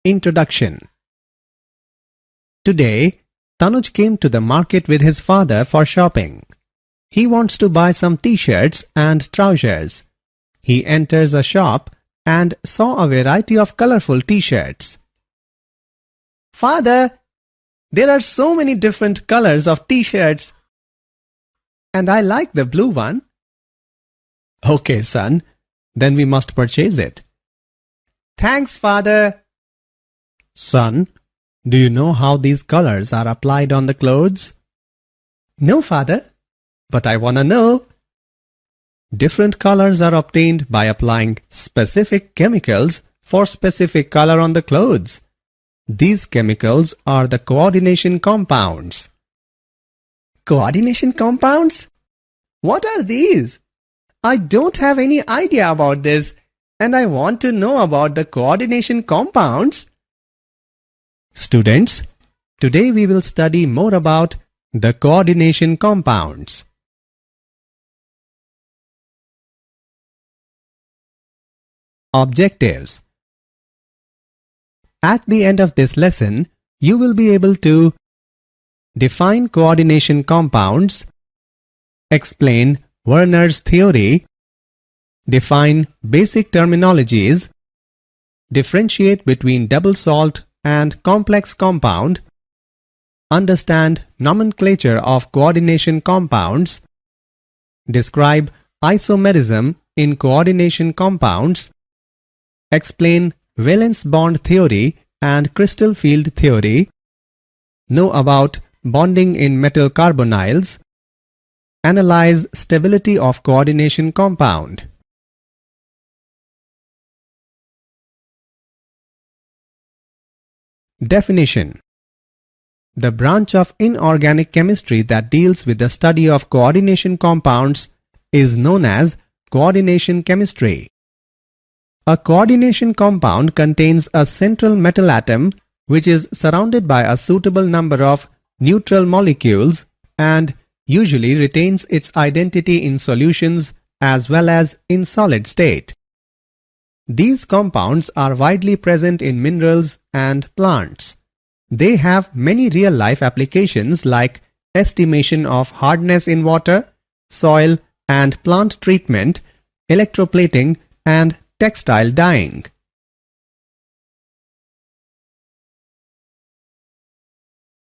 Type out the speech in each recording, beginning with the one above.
Introduction. Today, Tanuj came to the market with his father for shopping. He wants to buy some t-shirts and trousers. He enters a shop and saw a variety of colorful t-shirts. Father, there are so many different colors of t-shirts, and I like the blue one. Okay, son, then we must purchase it. Thanks, father. Son, do you know how these colors are applied on the clothes? No, father, but I want to know. Different colors are obtained by applying specific chemicals for specific color on the clothes. These chemicals are the coordination compounds. Coordination compounds? What are these? I don't have any idea about this, and I want to know about the coordination compounds. Students, today we will study more about the coordination compounds. Objectives. At the end of this lesson, you will be able to define coordination compounds, explain Werner's theory, define basic terminologies, differentiate between double salt and complex compound, understand nomenclature of coordination compounds, describe isomerism in coordination compounds, explain valence bond theory and crystal field theory, know about bonding in metal carbonyls, analyze stability of coordination compound. Definition. The branch of inorganic chemistry that deals with the study of coordination compounds is known as coordination chemistry. A coordination compound contains a central metal atom which is surrounded by a suitable number of neutral molecules and usually retains its identity in solutions as well as in solid state. These compounds are widely present in minerals and plants. They have many real-life applications like estimation of hardness in water, soil and plant treatment, electroplating and textile dyeing.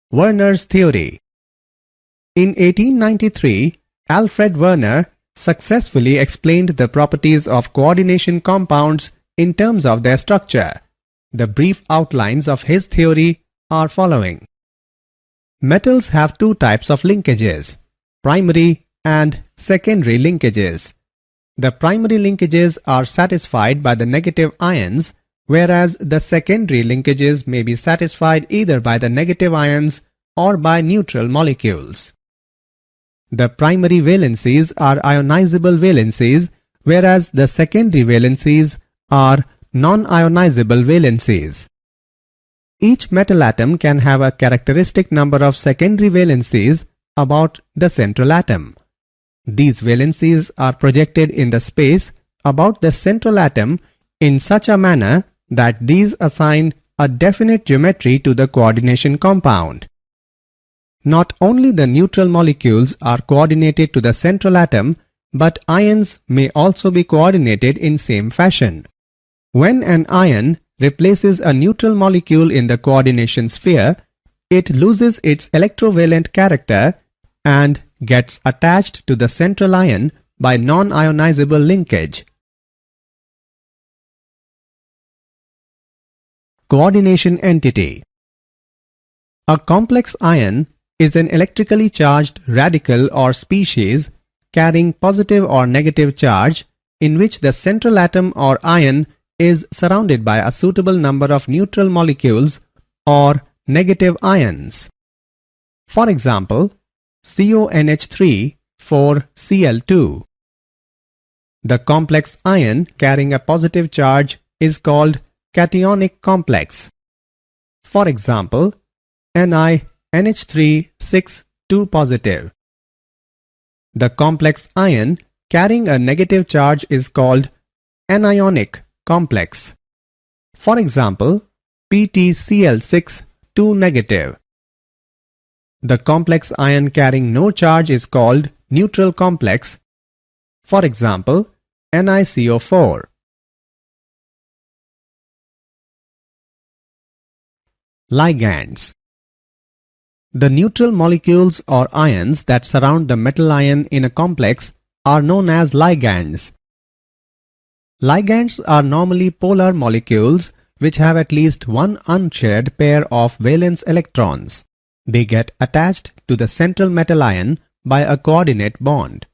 Werner's theory. In 1893, Alfred Werner successfully explained the properties of coordination compounds in terms of their structure. The brief outlines of his theory are following. Metals have two types of linkages, primary and secondary linkages. The primary linkages are satisfied by the negative ions, whereas the secondary linkages may be satisfied either by the negative ions or by neutral molecules. The primary valencies are ionizable valencies, whereas the secondary valencies are non-ionizable valencies. Each metal atom can have a characteristic number of secondary valencies about the central atom. These valencies are projected in the space about the central atom in such a manner that these assign a definite geometry to the coordination compound. Not only the neutral molecules are coordinated to the central atom, but ions may also be coordinated in same fashion. When an ion replaces a neutral molecule in the coordination sphere, it loses its electrovalent character and gets attached to the central ion by non-ionizable linkage. Coordination entity. A complex ion is an electrically charged radical or species carrying positive or negative charge in which the central atom or ion is surrounded by a suitable number of neutral molecules or negative ions. For example, CONH3 for Cl2. The complex ion carrying a positive charge is called cationic complex. For example, NiNH3 6 2 positive. The complex ion carrying a negative charge is called anionic complex. For example, PtCl6 2 negative. The complex ion carrying no charge is called neutral complex. For example, NiCO4. Ligands. The neutral molecules or ions that surround the metal ion in a complex are known as ligands. Ligands are normally polar molecules which have at least one unshared pair of valence electrons. They get attached to the central metal ion by a coordinate bond.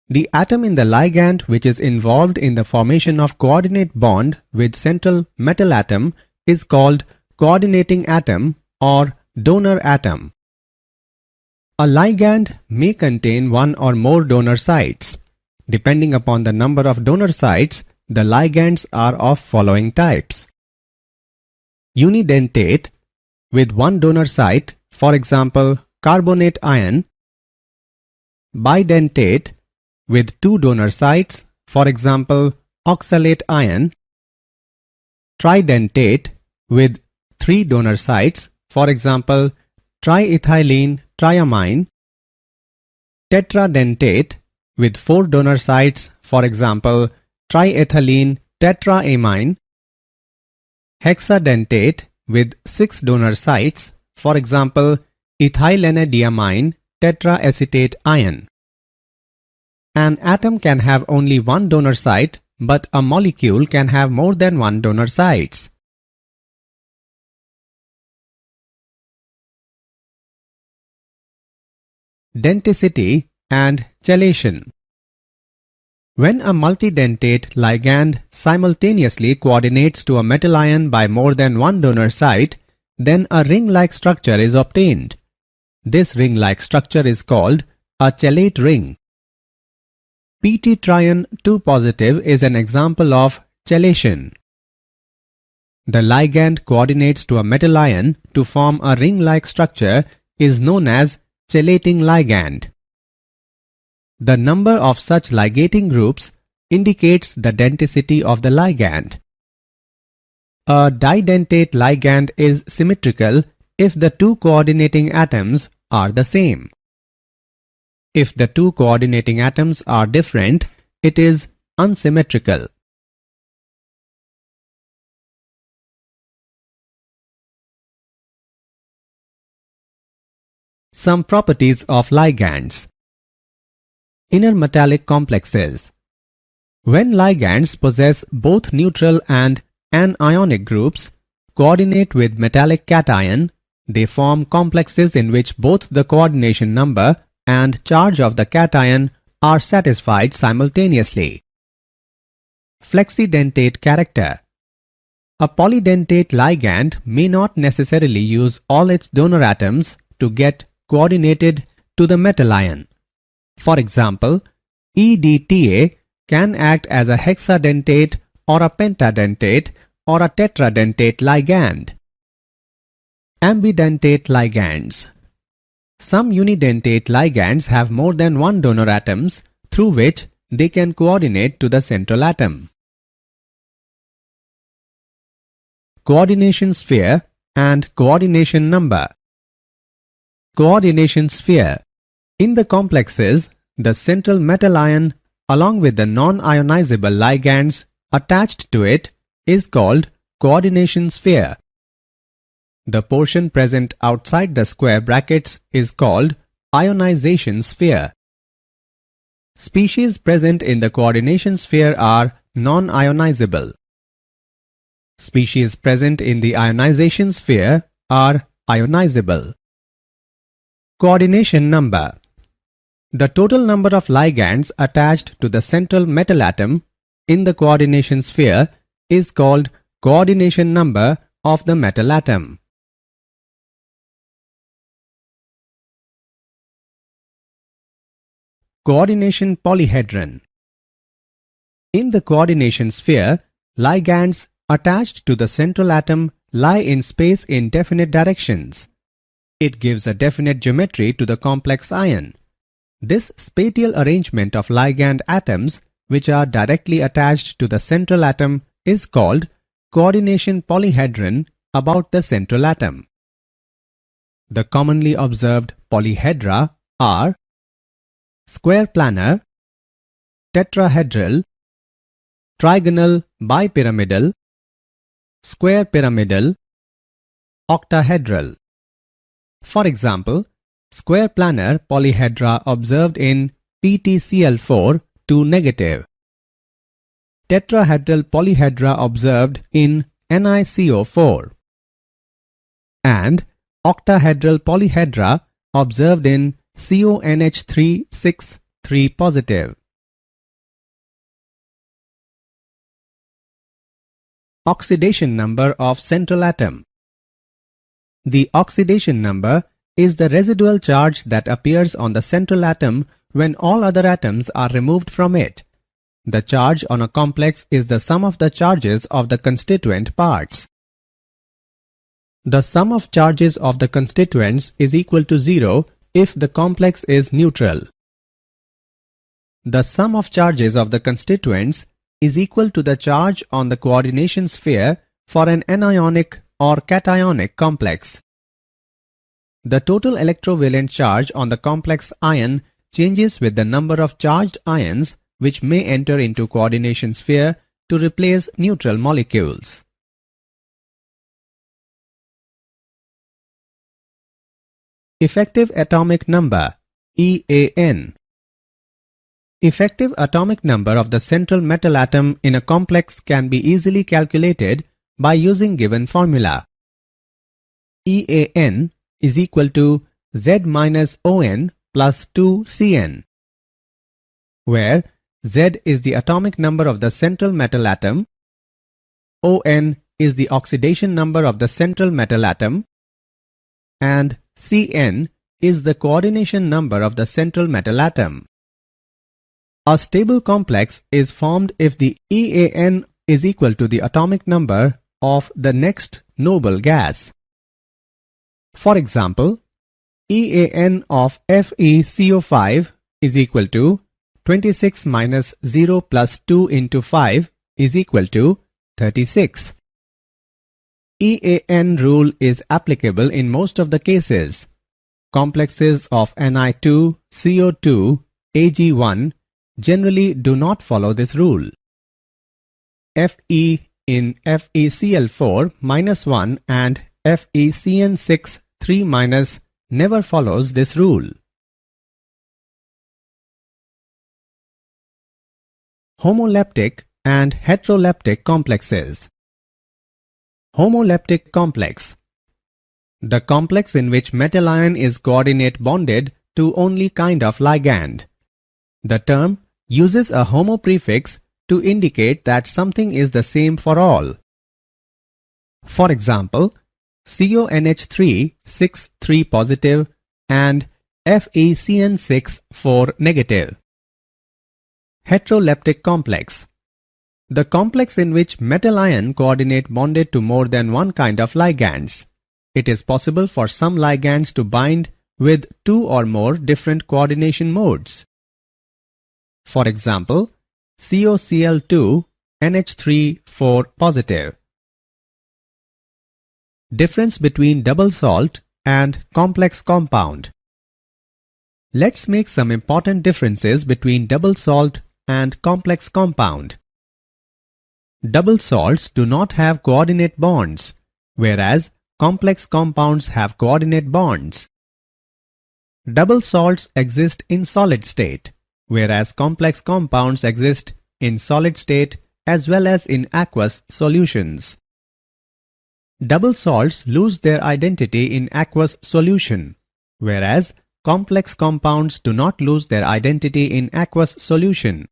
The atom in the ligand which is involved in the formation of coordinate bond with central metal atom is called coordinating atom or donor atom. A ligand may contain one or more donor sites. Depending upon the number of donor sites, the ligands are of following types. Unidentate with one donor site, for example, carbonate ion. Bidentate with two donor sites, for example, oxalate ion. Tridentate with three donor sites, for example, triethylene triamine. Tetradentate with four donor sites, for example, triethylene tetraamine. Hexadentate with six donor sites, for example, ethylenediamine tetraacetate ion. An atom can have only one donor site, but a molecule can have more than one donor sites. Denticity and chelation. When a multidentate ligand simultaneously coordinates to a metal ion by more than one donor site, then a ring-like structure is obtained. This ring-like structure is called a chelate ring. Pt-trion 2 positive is an example of chelation. The ligand coordinates to a metal ion to form a ring-like structure is known as chelating ligand. The number of such ligating groups indicates the denticity of the ligand. A didentate ligand is symmetrical if the two coordinating atoms are the same. If the two coordinating atoms are different, it is unsymmetrical. Some properties of ligands. Inner metallic complexes. When ligands possess both neutral and anionic groups, coordinate with metallic cation, they form complexes in which both the coordination number and charge of the cation are satisfied simultaneously. Flexidentate character. A polydentate ligand may not necessarily use all its donor atoms to get coordinated to the metal ion. For example, EDTA can act as a hexadentate or a pentadentate or a tetradentate ligand. Ambidentate ligands. Some unidentate ligands have more than one donor atoms through which they can coordinate to the central atom. Coordination sphere and coordination number. Coordination sphere. In the complexes, the central metal ion along with the non-ionizable ligands attached to it is called coordination sphere. The portion present outside the square brackets is called ionization sphere. Species present in the coordination sphere are non-ionizable. Species present in the ionization sphere are ionizable. Coordination number. The total number of ligands attached to the central metal atom in the coordination sphere is called coordination number of the metal atom. Coordination polyhedron. In the coordination sphere, ligands attached to the central atom lie in space in definite directions. It gives a definite geometry to the complex ion. This spatial arrangement of ligand atoms which are directly attached to the central atom is called coordination polyhedron about the central atom. The commonly observed polyhedra are square planar, tetrahedral, trigonal bipyramidal, square pyramidal, octahedral. For example, square planar polyhedra observed in PtCl4 2 negative, tetrahedral polyhedra observed in NiCO4, and octahedral polyhedra observed in CONH3 6 3 positive. Oxidation number of central atom. The oxidation number is the residual charge that appears on the central atom when all other atoms are removed from it. The charge on a complex is the sum of the charges of the constituent parts. The sum of charges of the constituents is equal to 0 if the complex is neutral. The sum of charges of the constituents is equal to the charge on the coordination sphere for an anionic or cationic complex. The total electrovalent charge on the complex ion changes with the number of charged ions which may enter into coordination sphere to replace neutral molecules. Effective atomic number EAN. Effective atomic number of the central metal atom in a complex can be easily calculated by using given formula. EAN is equal to Z minus ON plus 2CN, where Z is the atomic number of the central metal atom, ON is the oxidation number of the central metal atom, and Cn is the coordination number of the central metal atom. A stable complex is formed if the EAN is equal to the atomic number of the next noble gas. For example, EAN of FeCO5 is equal to 26 minus 0 plus 2 into 5 is equal to 36. EAN rule is applicable in most of the cases. Complexes of Ni2, CO2, Ag1 generally do not follow this rule. Fe in FeCl4 minus 1 and FeCN6 3 minus never follows this rule. Homoleptic and heteroleptic complexes. Homoleptic complex. The complex in which metal ion is coordinate bonded to only kind of ligand. The term uses a homo prefix to indicate that something is the same for all. For example, CONH3 6 3 positive and FeCN6 4 negative. Heteroleptic complex. The complex in which metal ion coordinate bonded to more than one kind of ligands. It is possible for some ligands to bind with two or more different coordination modes. For example, COCl2 NH3 4 positive. Difference between double salt and complex compound. Let's make some important differences between double salt and complex compound. Double salts do not have coordinate bonds, whereas complex compounds have coordinate bonds. Double salts exist in solid state, whereas complex compounds exist in solid state as well as in aqueous solutions. Double salts lose their identity in aqueous solution, whereas complex compounds do not lose their identity in aqueous solution.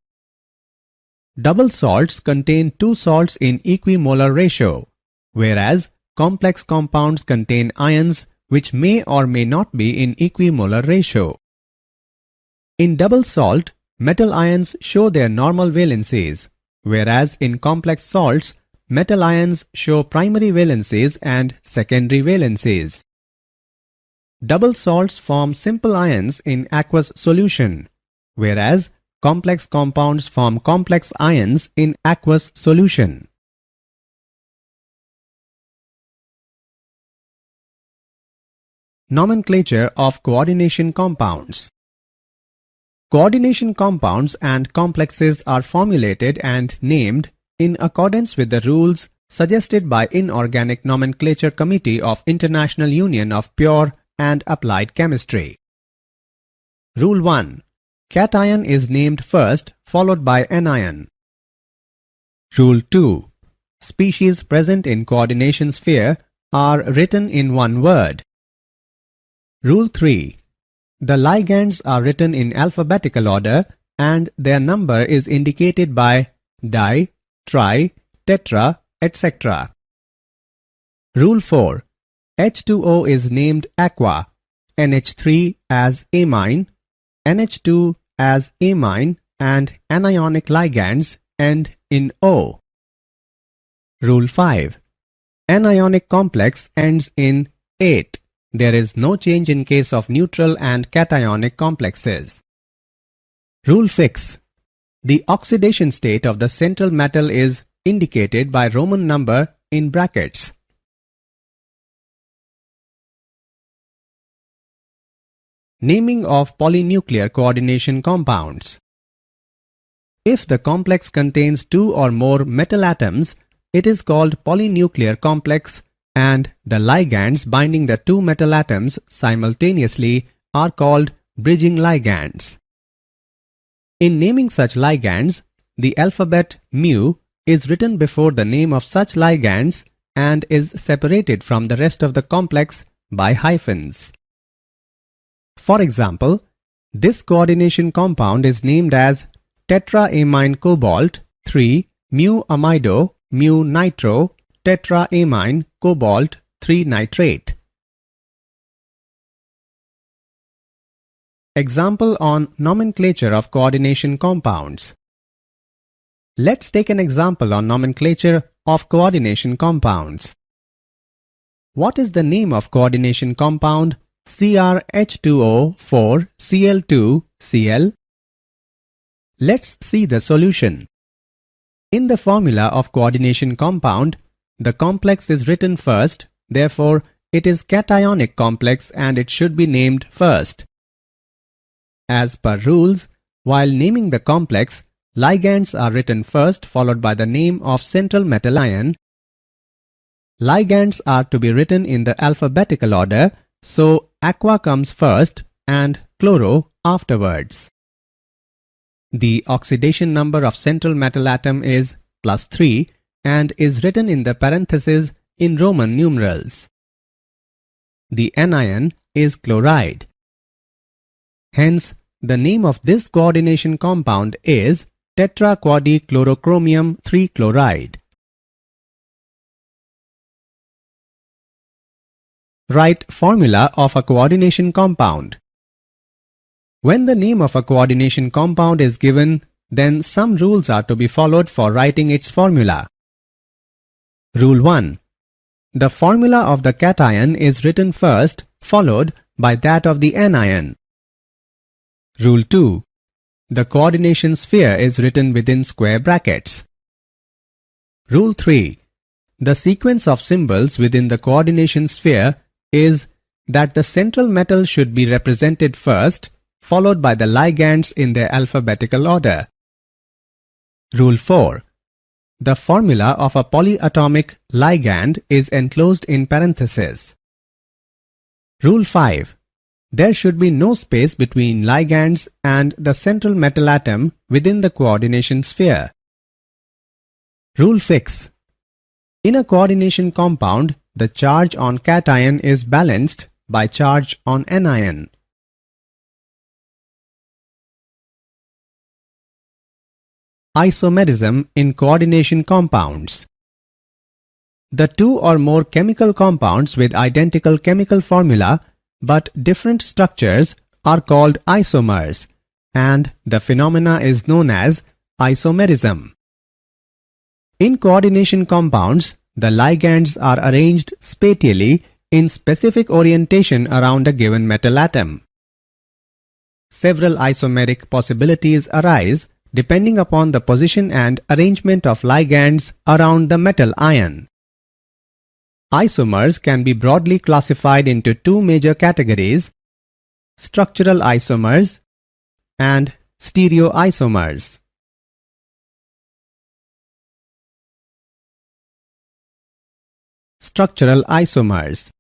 Double salts contain two salts in equimolar ratio, whereas complex compounds contain ions which may or may not be in equimolar ratio. In double salt, metal ions show their normal valencies, whereas in complex salts, metal ions show primary valencies and secondary valencies. Double salts form simple ions in aqueous solution, whereas complex compounds form complex ions in aqueous solution. Nomenclature of coordination compounds. Coordination compounds and complexes are formulated and named in accordance with the rules suggested by Inorganic Nomenclature Committee of International Union of Pure and Applied Chemistry. Rule 1. Cation is named first, followed by anion. Rule 2. Species present in coordination sphere are written in one word. Rule 3. The ligands are written in alphabetical order and their number is indicated by di, tri, tetra, etc. Rule 4. H2O is named aqua, NH3 as amine, NH2 as amine, and anionic ligands end in O. Rule 5. Anionic complex ends in ate. There is no change in case of neutral and cationic complexes. Rule 6. The oxidation state of the central metal is indicated by Roman number in brackets. Naming of polynuclear coordination compounds. If the complex contains two or more metal atoms, it is called polynuclear complex, and the ligands binding the two metal atoms simultaneously are called bridging ligands. In naming such ligands, the alphabet mu is written before the name of such ligands and is separated from the rest of the complex by hyphens. For example, this coordination compound is named as tetraamine cobalt 3 mu amido mu nitro tetraamine cobalt 3 nitrate. Example on nomenclature of coordination compounds. Let's take an example on nomenclature of coordination compounds. What is the name of coordination compound CrH2O4Cl2Cl? Let's see the solution. In the formula of coordination compound, the complex is written first, therefore it is cationic complex and it should be named first. As per rules, while naming the complex, ligands are written first followed by the name of central metal ion. Ligands are to be written in the alphabetical order, so aqua comes first and chloro afterwards. The oxidation number of central metal atom is +3 and is written in the parentheses in Roman numerals. The anion is chloride. Hence, the name of this coordination compound is tetraquadichlorochromium 3 chloride. Write formula of a coordination compound. When the name of a coordination compound is given, then some rules are to be followed for writing its formula. Rule 1. The formula of the cation is written first, followed by that of the anion. Rule 2. The coordination sphere is written within square brackets. Rule 3. The sequence of symbols within the coordination sphere is that the central metal should be represented first, followed by the ligands in their alphabetical order. Rule 4. The formula of a polyatomic ligand is enclosed in parentheses. Rule 5. There should be no space between ligands and the central metal atom within the coordination sphere. Rule 6. In a coordination compound, the charge on cation is balanced by charge on anion. Isomerism in coordination compounds. The two or more chemical compounds with identical chemical formula but different structures are called isomers, and the phenomena is known as isomerism. In coordination compounds, the ligands are arranged spatially in specific orientation around a given metal atom. Several isomeric possibilities arise depending upon the position and arrangement of ligands around the metal ion. Isomers can be broadly classified into two major categories: structural isomers and stereoisomers. Structural isomers.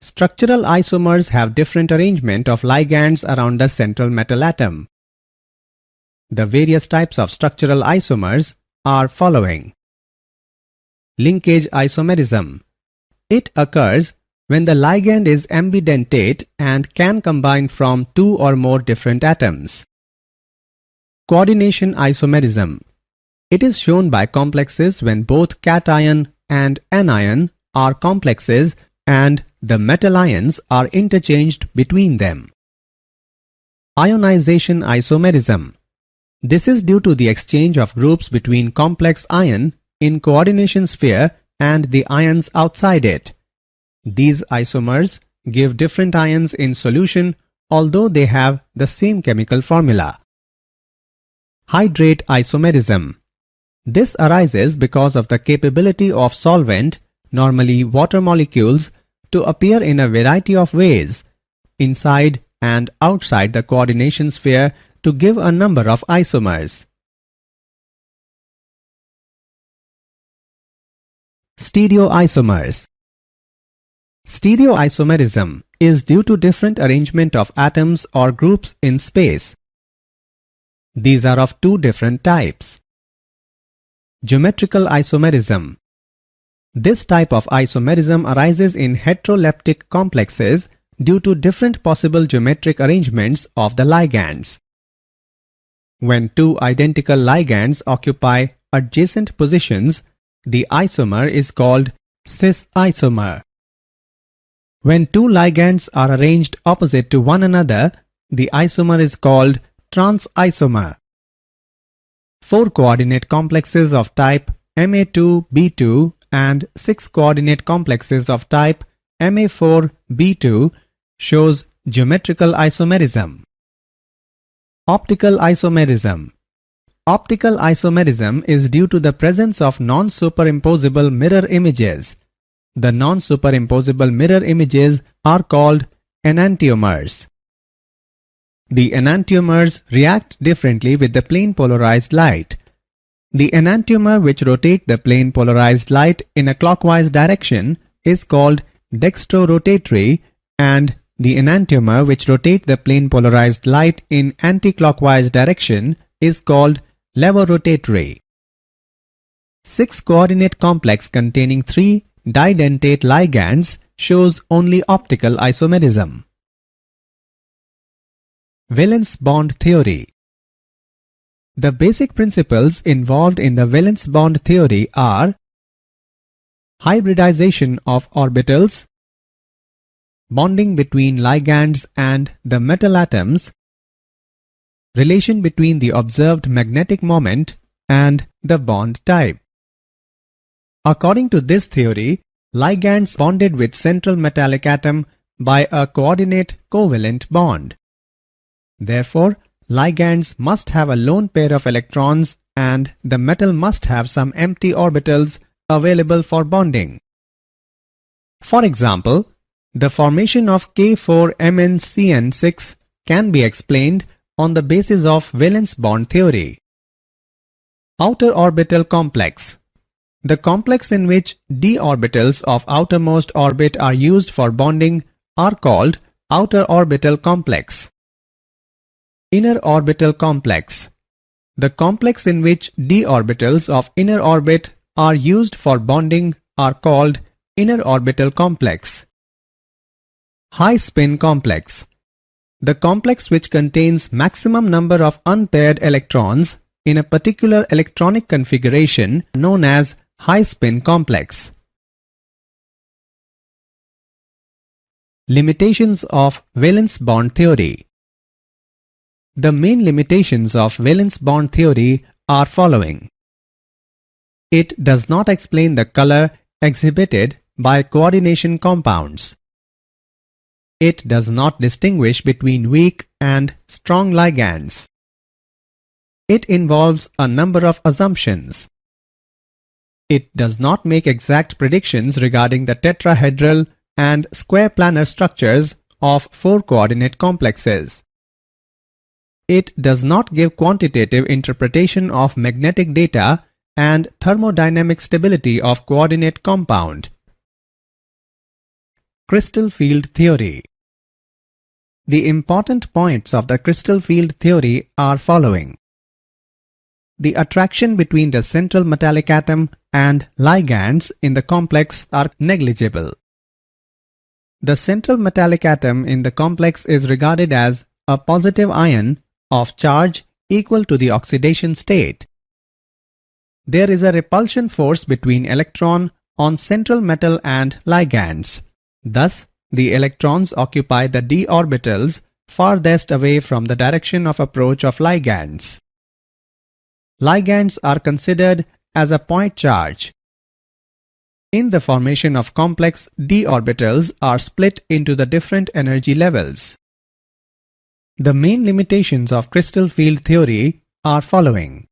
Structural isomers have different arrangement of ligands around the central metal atom. The various types of structural isomers are following. Linkage isomerism. It occurs when the ligand is ambidentate and can combine from two or more different atoms. Coordination isomerism. It is shown by complexes when both cation and anion are complexes and the metal ions are interchanged between them. Ionization isomerism. This is due to the exchange of groups between complex ion in coordination sphere and the ions outside it. These isomers give different ions in solution although they have the same chemical formula. Hydrate isomerism. This arises because of the capability of solvent, normally water molecules, to appear in a variety of ways, inside and outside the coordination sphere, to give a number of isomers. Stereoisomers. Stereoisomerism is due to different arrangement of atoms or groups in space. These are of two different types. Geometrical isomerism. This type of isomerism arises in heteroleptic complexes due to different possible geometric arrangements of the ligands. When two identical ligands occupy adjacent positions, the isomer is called cis isomer. When two ligands are arranged opposite to one another, the isomer is called trans isomer. Four coordinate complexes of type Ma2b2 and 6 coordinate complexes of type Ma4b2 shows geometrical isomerism. Optical isomerism. Optical isomerism is due to the presence of non-superimposable mirror images. The non-superimposable mirror images are called enantiomers. The enantiomers react differently with the plane polarized light. The enantiomer which rotates the plane polarized light in a clockwise direction is called dextrorotatory, and the enantiomer which rotates the plane polarized light in anti-clockwise direction is called levorotatory. 6 coordinate complex containing 3 didentate ligands shows only optical isomerism. Valence bond theory. The basic principles involved in the valence bond theory are hybridization of orbitals, bonding between ligands and the metal atoms, relation between the observed magnetic moment and the bond type. According to this theory, ligands bonded with central metallic atom by a coordinate covalent bond. Therefore, ligands must have a lone pair of electrons and the metal must have some empty orbitals available for bonding. For example, the formation of K4MnCn6 can be explained on the basis of valence bond theory. Outer orbital complex. The complex in which d orbitals of outermost orbit are used for bonding are called outer orbital complex. Inner orbital complex. The complex in which d orbitals of inner orbit are used for bonding are called inner orbital complex. High spin complex. The complex which contains maximum number of unpaired electrons in a particular electronic configuration known as high spin complex. Limitations of valence bond theory. The main limitations of valence bond theory are following. It does not explain the color exhibited by coordination compounds. It does not distinguish between weak and strong ligands. It involves a number of assumptions. It does not make exact predictions regarding the tetrahedral and square planar structures of 4-coordinate complexes. It does not give quantitative interpretation of magnetic data and thermodynamic stability of coordinate compound. Crystal field theory. The important points of the crystal field theory are following. The attraction between the central metallic atom and ligands in the complex are negligible. The central metallic atom in the complex is regarded as a positive ion of charge equal to the oxidation state. There is a repulsion force between electron on central metal and ligands. Thus, the electrons occupy the d orbitals farthest away from the direction of approach of ligands. Ligands are considered as a point charge. In the formation of complex, d orbitals are split into the different energy levels. The main limitations of crystal field theory are following.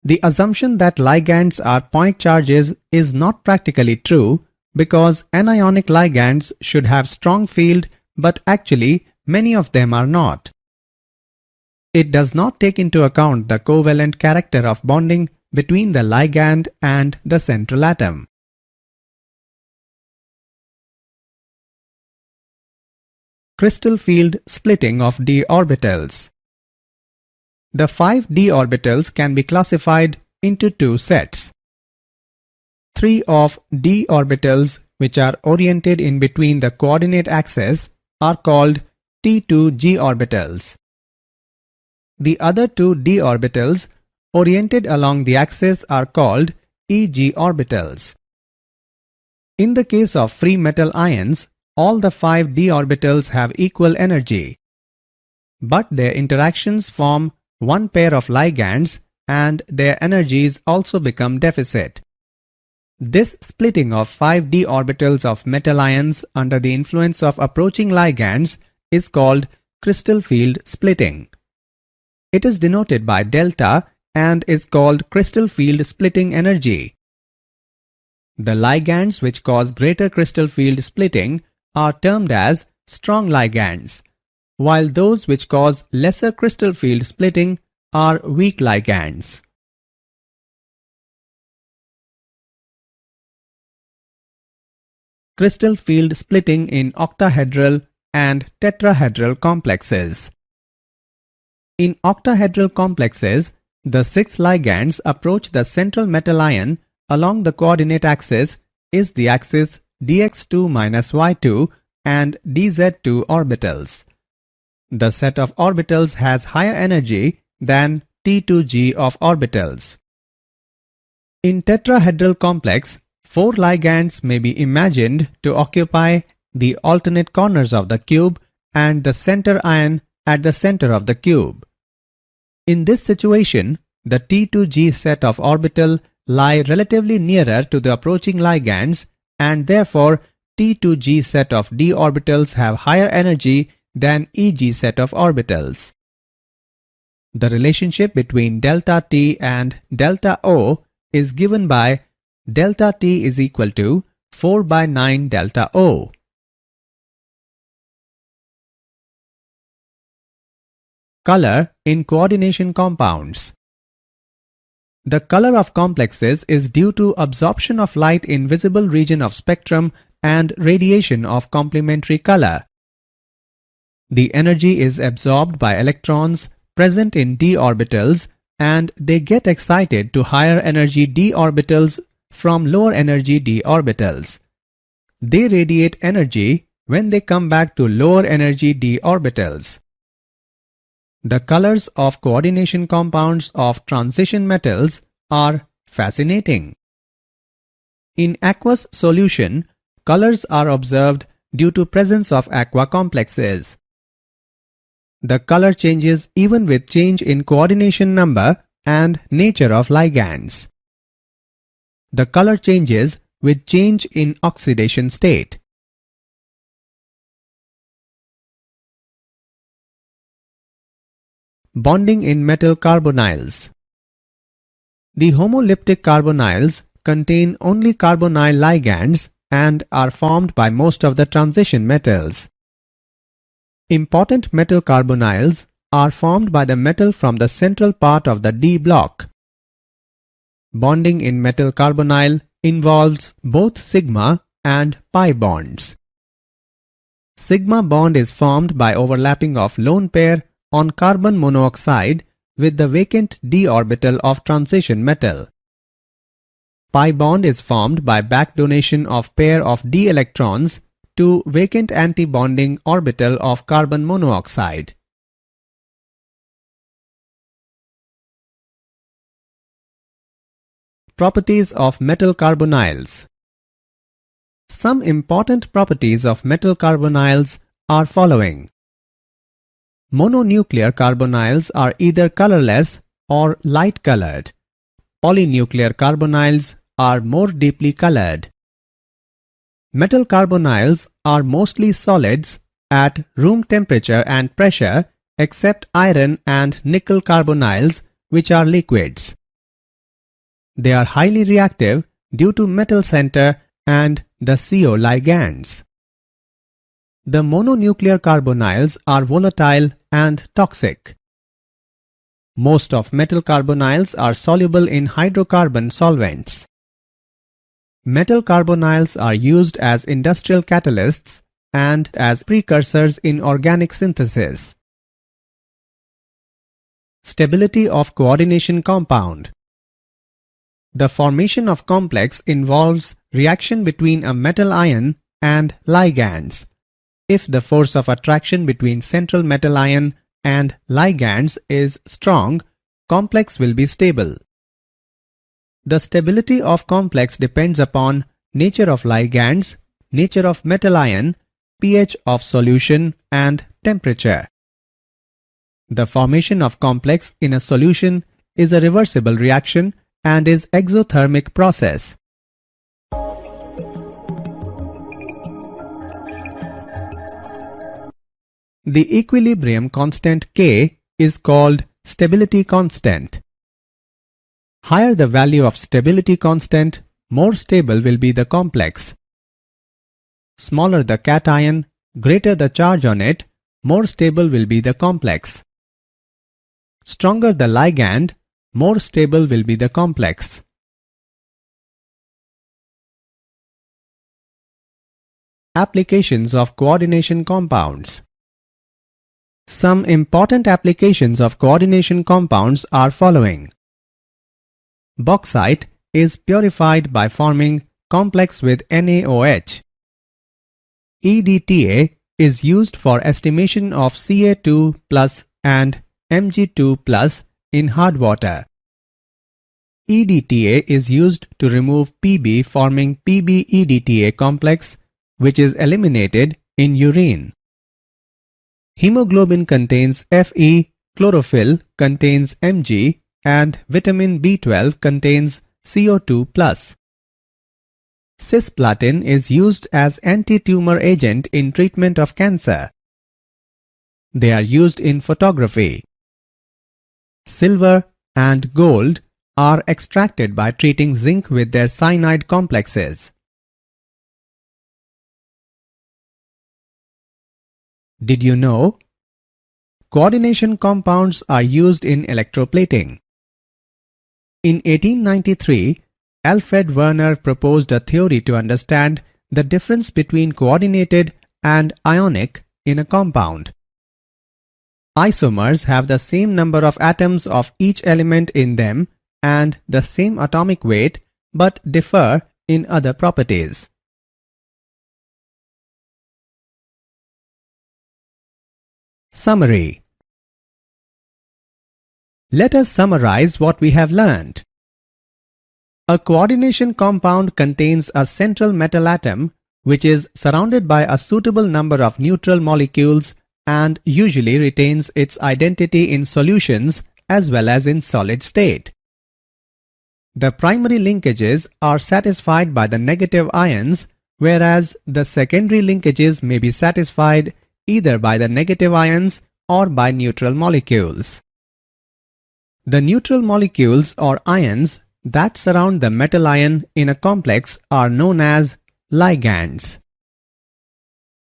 The assumption that ligands are point charges is not practically true because anionic ligands should have strong field, but actually many of them are not. It does not take into account the covalent character of bonding between the ligand and the central atom. Crystal field splitting of d orbitals. The 5 d orbitals can be classified into 2 sets. 3 of d orbitals which are oriented in between the coordinate axes are called T2g orbitals. The other 2 d orbitals oriented along the axis are called Eg orbitals. In the case of free metal ions, all the 5 d orbitals have equal energy, but their interactions form one pair of ligands and their energies also become deficit. This splitting of 5 d orbitals of metal ions under the influence of approaching ligands is called crystal field splitting. It is denoted by delta and is called crystal field splitting energy. The ligands which cause greater crystal field splitting are termed as strong ligands, while those which cause lesser crystal field splitting are weak ligands. Crystal field splitting in octahedral and tetrahedral complexes. In octahedral complexes, the 6 ligands approach the central metal ion along the coordinate axis is the axis dx2-y2 and dz2 orbitals. The set of orbitals has higher energy than T2g of orbitals. In tetrahedral complex, 4 ligands may be imagined to occupy the alternate corners of the cube and the center ion at the center of the cube. In this situation, the T2g set of orbital lie relatively nearer to the approaching ligands and therefore T2g set of d orbitals have higher energy than Eg set of orbitals. The relationship between delta T and delta O is given by delta T is equal to 4/9 delta O. Color in coordination compounds. The color of complexes is due to absorption of light in visible region of spectrum and radiation of complementary color. The energy is absorbed by electrons present in d orbitals and they get excited to higher energy d orbitals from lower energy d orbitals. They radiate energy when they come back to lower energy d orbitals. The colors of coordination compounds of transition metals are fascinating. In aqueous solution, colors are observed due to presence of aqua complexes. The color changes even with change in coordination number and nature of ligands. The color changes with change in oxidation state. Bonding in metal carbonyls. The homoleptic carbonyls contain only carbonyl ligands and are formed by most of the transition metals. Important metal carbonyls are formed by the metal from the central part of the D block. Bonding in metal carbonyl involves both sigma and pi bonds. Sigma bond is formed by overlapping of lone pair on carbon monoxide with the vacant d orbital of transition metal. Pi bond is formed by back donation of pair of d electrons to vacant anti-bonding orbital of carbon monoxide. Properties of metal carbonyls. Some important properties of metal carbonyls are following. Mononuclear carbonyls are either colorless or light colored. Polynuclear carbonyls are more deeply colored. Metal carbonyls are mostly solids at room temperature and pressure except iron and nickel carbonyls, which are liquids. They are highly reactive due to metal center and the CO ligands. The mononuclear carbonyls are volatile and toxic. Most of metal carbonyls are soluble in hydrocarbon solvents. Metal carbonyls are used as industrial catalysts and as precursors in organic synthesis. Stability of coordination compound. The formation of complex involves reaction between a metal ion and ligands. If the force of attraction between central metal ion and ligands is strong, complex will be stable. The stability of complex depends upon nature of ligands, nature of metal ion, pH of solution and temperature. The formation of complex in a solution is a reversible reaction and is exothermic process. The equilibrium constant K is called stability constant. Higher the value of stability constant, more stable will be the complex. Smaller the cation, greater the charge on it, more stable will be the complex. Stronger the ligand, more stable will be the complex. Applications of coordination compounds. Some important applications of coordination compounds are following. Bauxite is purified by forming complex with NaOH. EDTA is used for estimation of Ca2 plus and Mg2 plus in hard water. EDTA is used to remove Pb forming Pb-EDTA complex, which is eliminated in urine. Hemoglobin contains Fe, chlorophyll contains Mg, and vitamin B12 contains CO2+. Cisplatin is used as anti-tumor agent in treatment of cancer. They are used in photography. Silver and gold are extracted by treating zinc with their cyanide complexes. Did you know? Coordination compounds are used in electroplating. In 1893, Alfred Werner proposed a theory to understand the difference between coordinated and ionic in a compound. Isomers have the same number of atoms of each element in them and the same atomic weight but differ in other properties. Summary. Let us summarize what we have learned. A coordination compound contains a central metal atom which is surrounded by a suitable number of neutral molecules and usually retains its identity in solutions as well as in solid state. The primary linkages are satisfied by the negative ions, whereas the secondary linkages may be satisfied either by the negative ions or by neutral molecules. The neutral molecules or ions that surround the metal ion in a complex are known as ligands.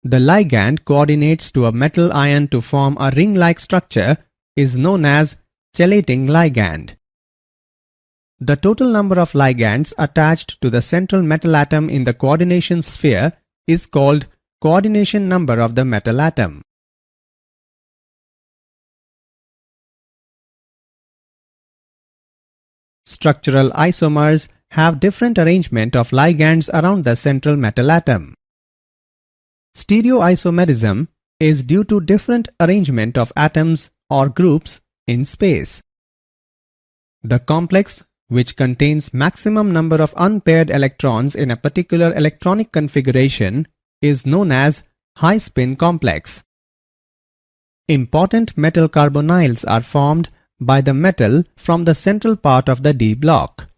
The ligand coordinates to a metal ion to form a ring-like structure is known as chelating ligand. The total number of ligands attached to the central metal atom in the coordination sphere is called coordination number of the metal atom. Structural isomers have different arrangement of ligands around the central metal atom. Stereoisomerism is due to different arrangement of atoms or groups in space. The complex, which contains maximum number of unpaired electrons in a particular electronic configuration, is known as high-spin complex. Important metal carbonyls are formed by the metal from the central part of the d block.